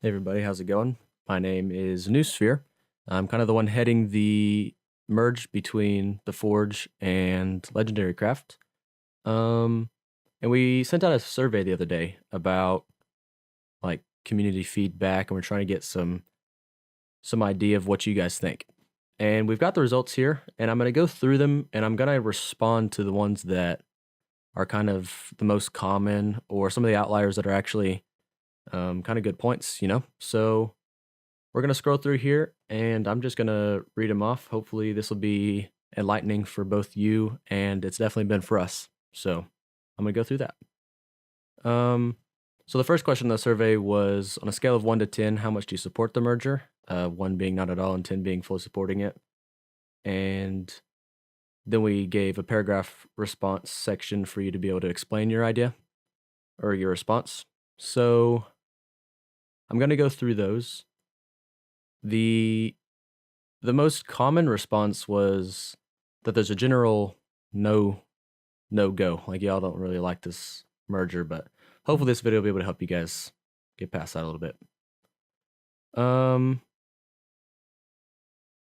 Hey everybody, how's it going? My name is Noosphere. I'm kind of the one heading the merge between the Forge and Legendary Craft. Um, and we sent out a survey the other day about like community feedback, and we're trying to get some idea of what you guys think. And we've got the results here, and I'm gonna go through them, and I'm gonna respond to the ones that are kind of the most common, or some of the outliers that are actually kind of good points. So we're going to scroll through here and I'm just going to read them off. Hopefully, this will be enlightening for both you and it's definitely been for us. So I'm going to go through that. So the first question in the survey was on a scale of 1 to 10, how much do you support the merger? 1 being not at all and 10 being fully supporting it. And then we gave a paragraph response section for you to be able to explain your idea or your response. So I'm going to go through those. The most common response was that there's a general no go. Like y'all don't really like this merger, but hopefully this video will be able to help you guys get past that a little bit.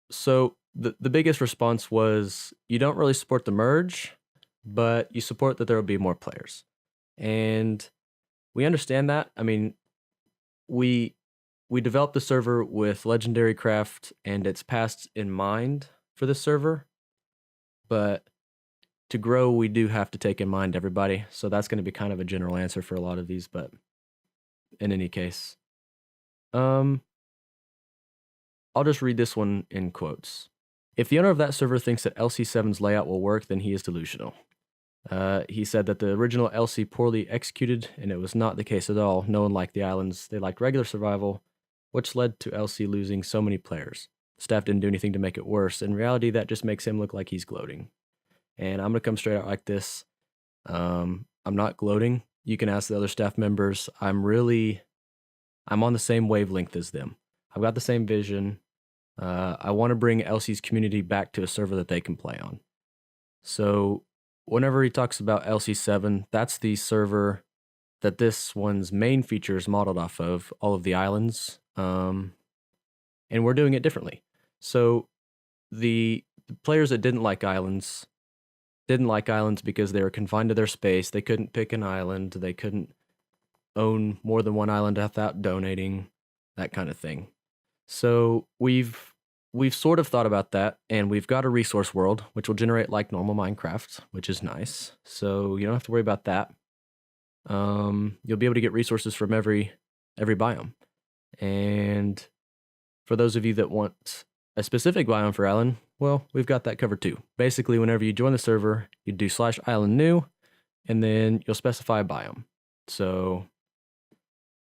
So the biggest response was you don't really support the merge, but you support that there will be more players. And we understand that. I mean, we developed the server with Legendary Craft and its past in mind for this server, but to grow, we do have to take in mind everybody. So that's going to be kind of a general answer for a lot of these, but in any case, I'll just read this one in quotes. If the owner of that server thinks that LC7's layout will work, then he is delusional. He said that the original LC poorly executed, and it was not the case at all. No one liked the islands. They liked regular survival, which led to LC losing so many players. Staff didn't do anything to make it worse. In reality, that just makes him look like he's gloating. And I'm going to come straight out like this. I'm not gloating. You can ask the other staff members. I'm on the same wavelength as them. I've got the same vision. I want to bring LC's community back to a server that they can play on. So whenever he talks about LC7, that's the server that this one's main feature is modeled off of, all of the islands. And we're doing it differently. So the players that didn't like islands because they were confined to their space. They couldn't pick an island. They couldn't own more than one island without donating, that kind of thing. So we've sort of thought about that, and we've got a resource world, which will generate like normal Minecraft, which is nice. So you don't have to worry about that. You'll be able to get resources from every biome. And for those of you that want a specific biome for island, well, we've got that covered too. Basically, whenever you join the server, you do /island new, and then you'll specify a biome. So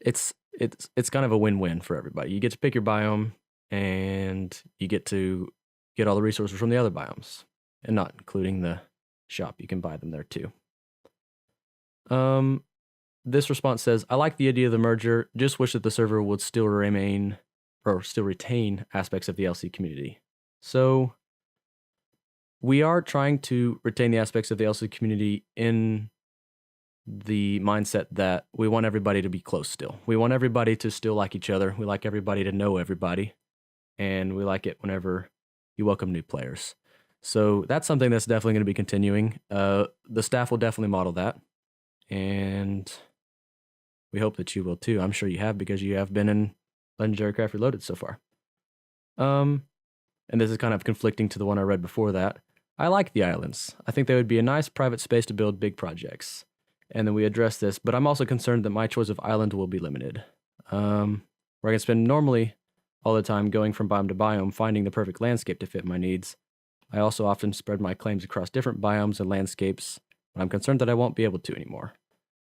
it's kind of a win-win for everybody. You get to pick your biome, and you get to get all the resources from the other biomes, and not including the shop. You can buy them there too. This response says, I like the idea of the merger, just wish that the server would still retain aspects of the LC community. So we are trying to retain the aspects of the LC community in the mindset that we want everybody to be close still. We want everybody to still like each other. We like everybody to know everybody. And we like it whenever you welcome new players. So that's something that's definitely going to be continuing. The staff will definitely model that. And we hope that you will too. I'm sure you have, because you have been in Legendary Craft Reloaded so far. And this is kind of conflicting to the one I read before that. I like the islands. I think they would be a nice private space to build big projects. And then we address this, but I'm also concerned that my choice of island will be limited. Where I can spend normally all the time going from biome to biome, finding the perfect landscape to fit my needs. I also often spread my claims across different biomes and landscapes, but I'm concerned that I won't be able to anymore.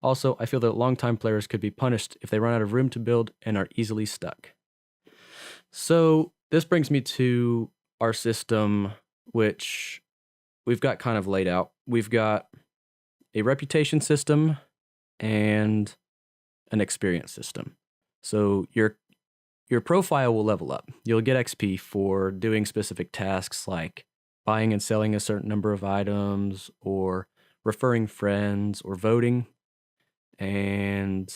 Also, I feel that longtime players could be punished if they run out of room to build and are easily stuck. So this brings me to our system, which we've got kind of laid out. We've got a reputation system and an experience system. So your profile will level up. You'll get XP for doing specific tasks like buying and selling a certain number of items, or referring friends, or voting. And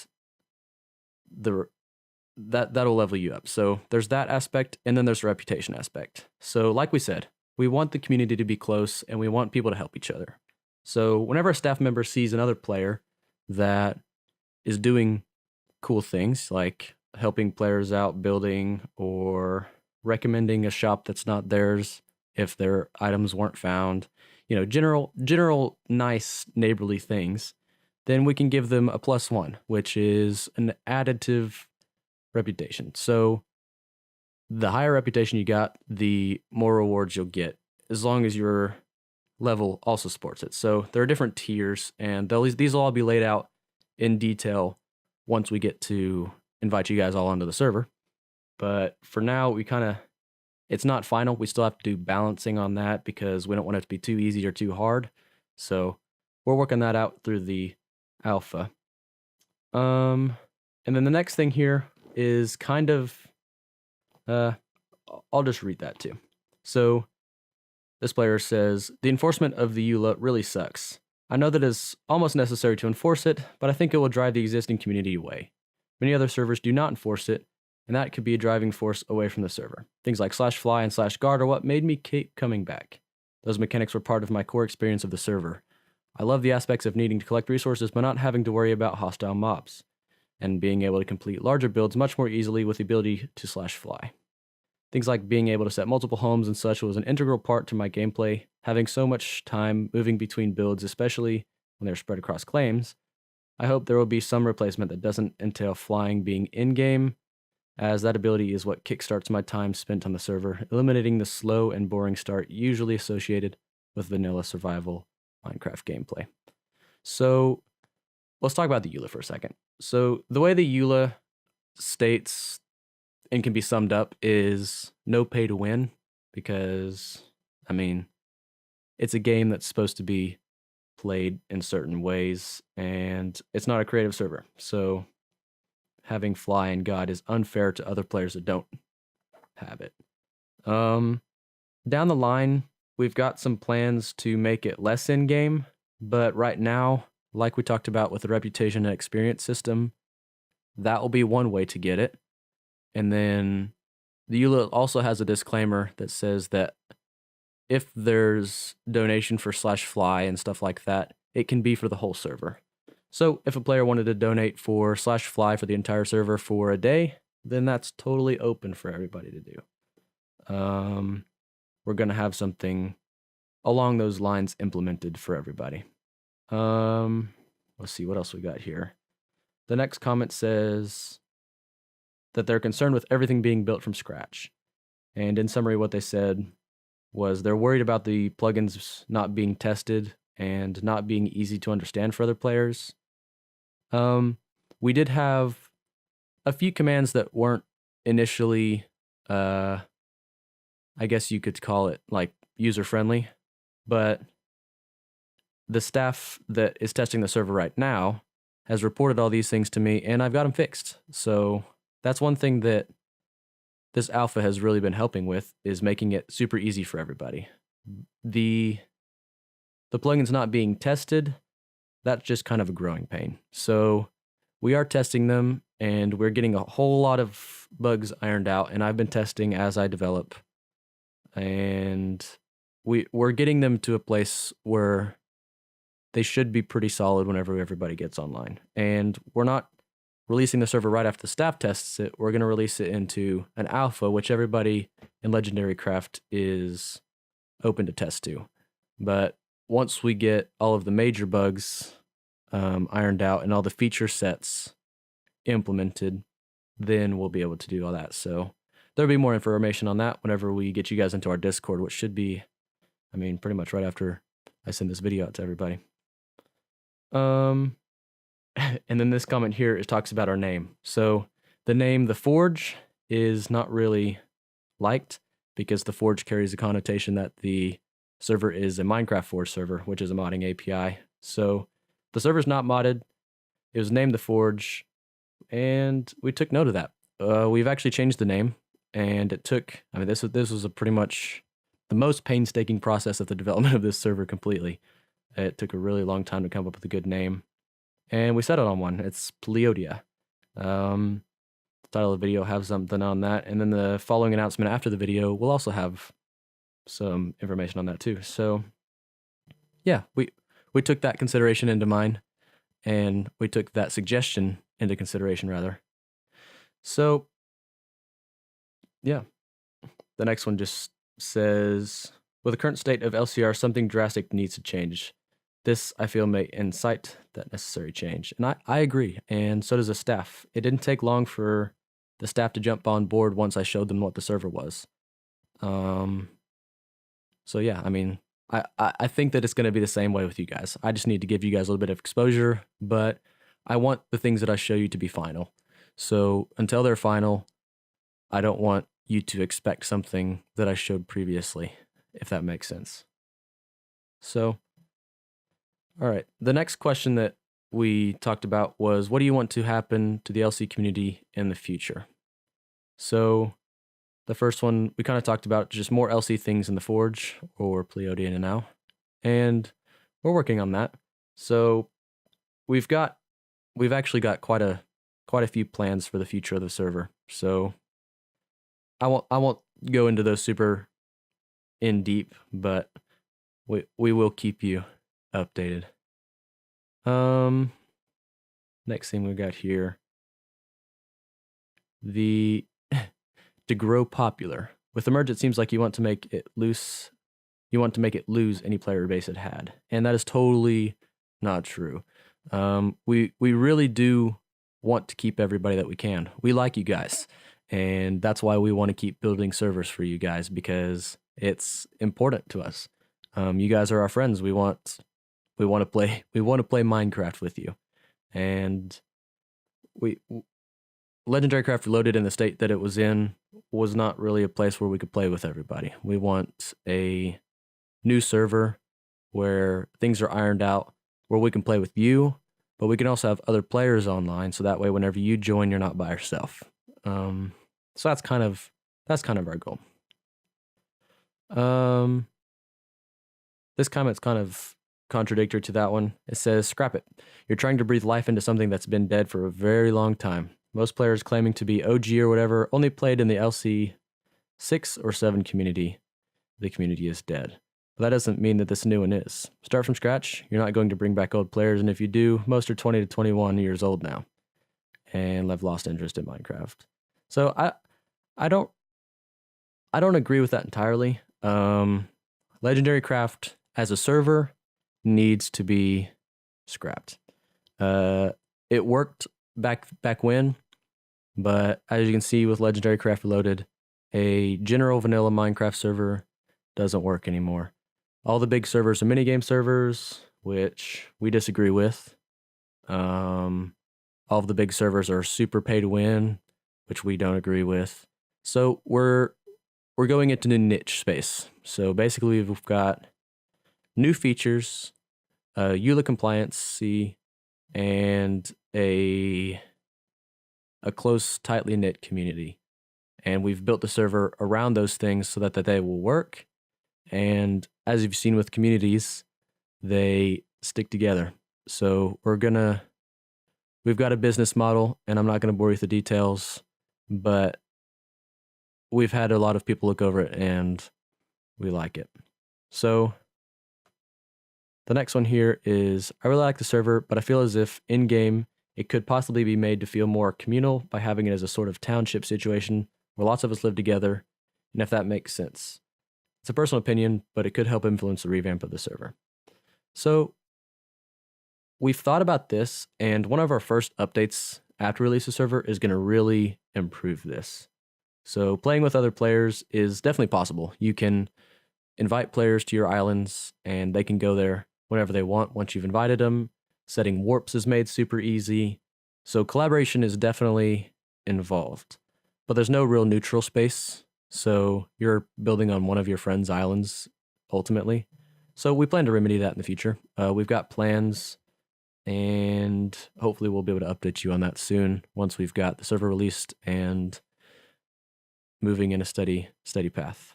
that'll level you up. So there's that aspect, and then there's the reputation aspect. So like we said, we want the community to be close, and we want people to help each other. So whenever a staff member sees another player that is doing cool things like helping players out building or recommending a shop that's not theirs if their items weren't found, general nice neighborly things, then we can give them a +1, which is an additive reputation. So the higher reputation you got, the more rewards you'll get, as long as your level also supports it. So there are different tiers, and these will all be laid out in detail once we get to invite you guys all onto the server. But for now, it's not final. We still have to do balancing on that because we don't want it to be too easy or too hard. So we're working that out through the alpha. And then the next thing here is kind of, I'll just read that too. So this player says, the enforcement of the EULA really sucks. I know that it's almost necessary to enforce it, but I think it will drive the existing community away. Many other servers do not enforce it, and that could be a driving force away from the server. Things like /fly and /guard are what made me keep coming back. Those mechanics were part of my core experience of the server. I love the aspects of needing to collect resources but not having to worry about hostile mobs, and being able to complete larger builds much more easily with the ability to /fly. Things like being able to set multiple homes and such was an integral part to my gameplay, having so much time moving between builds, especially when they're spread across claims. I hope there will be some replacement that doesn't entail flying being in-game, as that ability is what kickstarts my time spent on the server, eliminating the slow and boring start usually associated with vanilla survival Minecraft gameplay. So let's talk about the EULA for a second. So the way the EULA states and can be summed up is no pay to win, because, it's a game that's supposed to be played in certain ways, and it's not a creative server. So having fly and god is unfair to other players that don't have it. Down the line, we've got some plans to make it less in-game, but right now, like we talked about with the reputation and experience system, that will be one way to get it. And then the EULA also has a disclaimer that says that if there's donation for /fly and stuff like that, it can be for the whole server. So if a player wanted to donate for /fly for the entire server for a day, then that's totally open for everybody to do. We're going to have something along those lines implemented for everybody. Let's see what else we got here. The next comment says that they're concerned with everything being built from scratch. And in summary, what they said was they're worried about the plugins not being tested and not being easy to understand for other players. We did have a few commands that weren't initially, I guess you could call it like user-friendly, but the staff that is testing the server right now has reported all these things to me, and I've got them fixed. So that's one thing that this alpha has really been helping with, is making it super easy for everybody. The plugins not being tested, that's just kind of a growing pain. So we are testing them, and we're getting a whole lot of bugs ironed out, and I've been testing as I develop. And we're getting them to a place where they should be pretty solid whenever everybody gets online. And we're not releasing the server right after the staff tests it. We're going to release it into an alpha, which everybody in Legendary Craft is open to test to. But once we get all of the major bugs ironed out and all the feature sets implemented, then we'll be able to do all that. So there'll be more information on that whenever we get you guys into our Discord, which should be, pretty much right after I send this video out to everybody. And then this comment here, it talks about our name. So the name The Forge is not really liked because The Forge carries a connotation that the server is a Minecraft Forge server, which is a modding API. So the server's not modded. It was named The Forge, and we took note of that. We've actually changed the name, and it took, this was a pretty much the most painstaking process of the development of this server completely. It took a really long time to come up with a good name. And we settled on one. It's Pleodia. The title of the video will have something on that, and then the following announcement after the video will also have some information on that too. So yeah, we took that consideration into mind, and we took that suggestion into consideration rather. So yeah, the next one just says, with the current state of LCR, something drastic needs to change. This, I feel, may incite that necessary change. And I agree, and so does the staff. It didn't take long for the staff to jump on board once I showed them what the server was. So yeah, I mean, I think that it's going to be the same way with you guys. I just need to give you guys a little bit of exposure, but I want the things that I show you to be final. So until they're final, I don't want you to expect something that I showed previously, if that makes sense. So, all right. The next question that we talked about was, what do you want to happen to the LC community in the future? So the first one, we kind of talked about just more LC things in the Forge or Pleodia now, and we're working on that. So we've actually got quite a few plans for the future of the server. So I won't go into those super in deep, but we will keep you updated. Next thing we got here, to grow popular. With the merge, it seems like you want to make it loose. You want to make it lose any player base it had, and that is totally not true. We really do want to keep everybody that we can. We like you guys, and that's why we want to keep building servers for you guys, because it's important to us. You guys are our friends. We want to play Minecraft with you, and Legendary Craft Reloaded in the state that it was in was not really a place where we could play with everybody. We want a new server where things are ironed out, where we can play with you, but we can also have other players online, so that way whenever you join, you're not by yourself. So that's kind of our goal. This comment's kind of contradictory to that one. It says, scrap it. You're trying to breathe life into something that's been dead for a very long time. Most players claiming to be OG or whatever only played in the LC 6 or 7 community. The community is dead. But that doesn't mean that this new one is. Start from scratch. You're not going to bring back old players, and if you do, most are 20 to 21 years old now and have lost interest in Minecraft. So I don't agree with that entirely. Legendary Craft as a server needs to be scrapped. It worked back when, but as you can see with Legendary Craft Reloaded, a general vanilla Minecraft server doesn't work anymore. All the big servers are minigame servers, which we disagree with. All of the big servers are super pay to win, which we don't agree with. So we're going into new niche space. So basically we've got new features, EULA compliancy, and a close, tightly knit community. And we've built the server around those things so that they will work. And as you've seen with communities, they stick together. So we've got a business model, and I'm not going to bore you with the details, but we've had a lot of people look over it and we like it. So the next one here is, I really like the server, but I feel as if in-game it could possibly be made to feel more communal by having it as a sort of township situation where lots of us live together, and if that makes sense. It's a personal opinion, but it could help influence the revamp of the server. So we've thought about this, and one of our first updates after release of server is going to really improve this. So playing with other players is definitely possible. You can invite players to your islands, and they can go there whenever they want once you've invited them. Setting warps is made super easy. So collaboration is definitely involved. But there's no real neutral space, so you're building on one of your friends' islands, ultimately. So we plan to remedy that in the future. We've got plans, and hopefully we'll be able to update you on that soon once we've got the server released and moving in a steady path.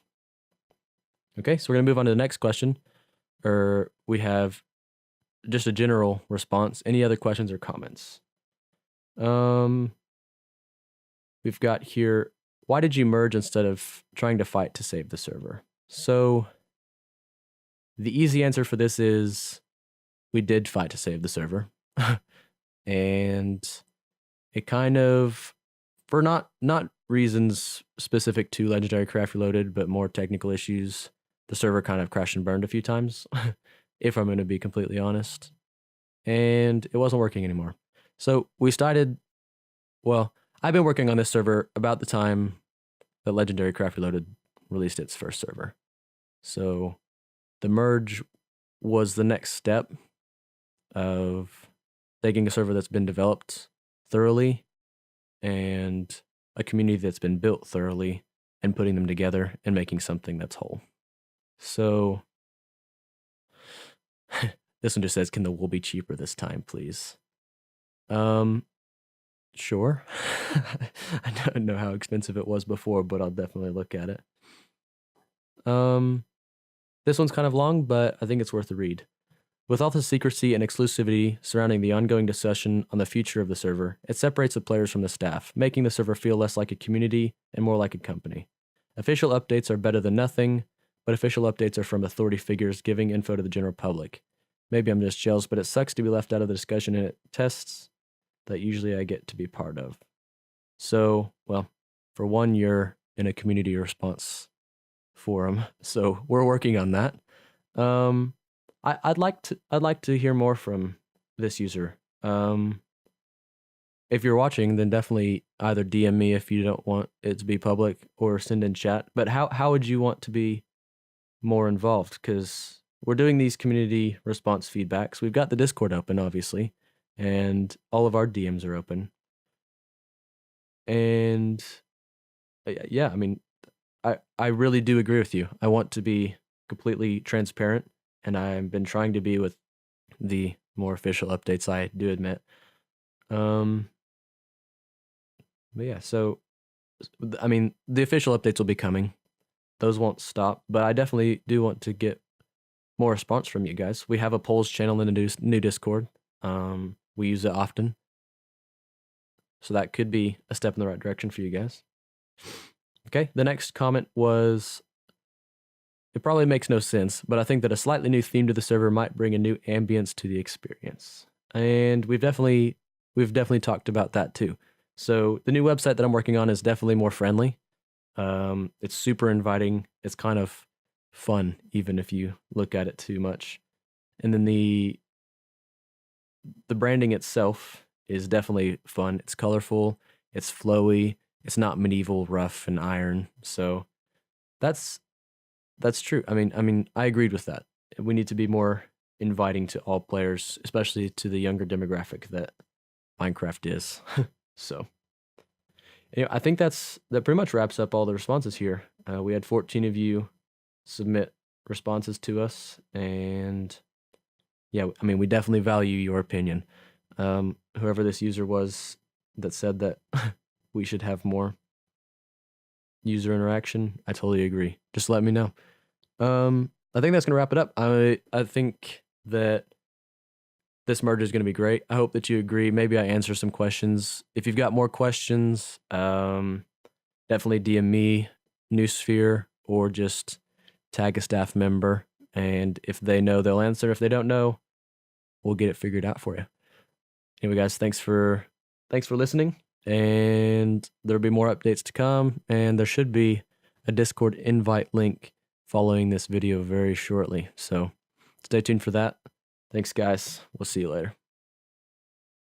Okay, so we're going to move on to the next question. We have just a general response. Any other questions or comments? We've we've got here, why did you merge instead of trying to fight to save the server? So the easy answer for this is we did fight to save the server. And it kind of, for not reasons specific to Legendary Craft Reloaded, but more technical issues, the server kind of crashed and burned a few times, if I'm going to be completely honest. And it wasn't working anymore. So we started, well, I've been working on this server about the time that Legendary Craft Reloaded released its first server. So the merge was the next step of taking a server that's been developed thoroughly and a community that's been built thoroughly and putting them together and making something that's whole. So this one just says, can the wool be cheaper this time, please? Sure. I don't know how expensive it was before, but I'll definitely look at it. This one's kind of long, but I think it's worth a read. With all the secrecy and exclusivity surrounding the ongoing discussion on the future of the server, it separates the players from the staff, making the server feel less like a community and more like a company. Official updates are better than nothing, but official updates are from authority figures giving info to the general public. Maybe I'm just jealous, but it sucks to be left out of the discussion and it tests that usually I get to be part of. So, well, for one, you're in a community response forum, so we're working on that. I'd like to hear more from this user. If you're watching, then definitely either DM me if you don't want it to be public or send in chat. But how would you want to be more involved? Because we're doing these community response feedbacks. We've got the Discord open, obviously, and all of our DMs are open. And yeah, I mean, I really do agree with you. I want to be completely transparent, and I've been trying to be with the more official updates, I do admit. But yeah, so, I mean, the official updates will be coming. Those won't stop, but I definitely do want to get more response from you guys. We have a polls channel in the new Discord. We use it often. So that could be a step in the right direction for you guys. Okay, the next comment was, it probably makes no sense, but I think that a slightly new theme to the server might bring a new ambience to the experience. And we've definitely talked about that too. So the new website that I'm working on is definitely more friendly. It's super inviting. It's kind of fun, even if you look at it too much. And then the branding itself is definitely fun. It's colorful. It's flowy. It's not medieval, rough, and iron. So that's true. I mean, I agreed with that. We need to be more inviting to all players, especially to the younger demographic that Minecraft is. So, anyway, I think that pretty much wraps up all the responses here. We had 14 of you submit responses to us, and yeah, I mean, we definitely value your opinion. Whoever this user was that said that we should have more user interaction, I totally agree. Just let me know. I think that's gonna wrap it up. I think that this merge is gonna be great. I hope that you agree. Maybe I answer some questions. If you've got more questions, definitely DM me, Newsphere, or just tag a staff member. And if they know, they'll answer. If they don't know, we'll get it figured out for you. Anyway, guys, thanks for listening. And there'll be more updates to come, and there should be a Discord invite link following this video very shortly. So stay tuned for that. Thanks, guys. We'll see you later.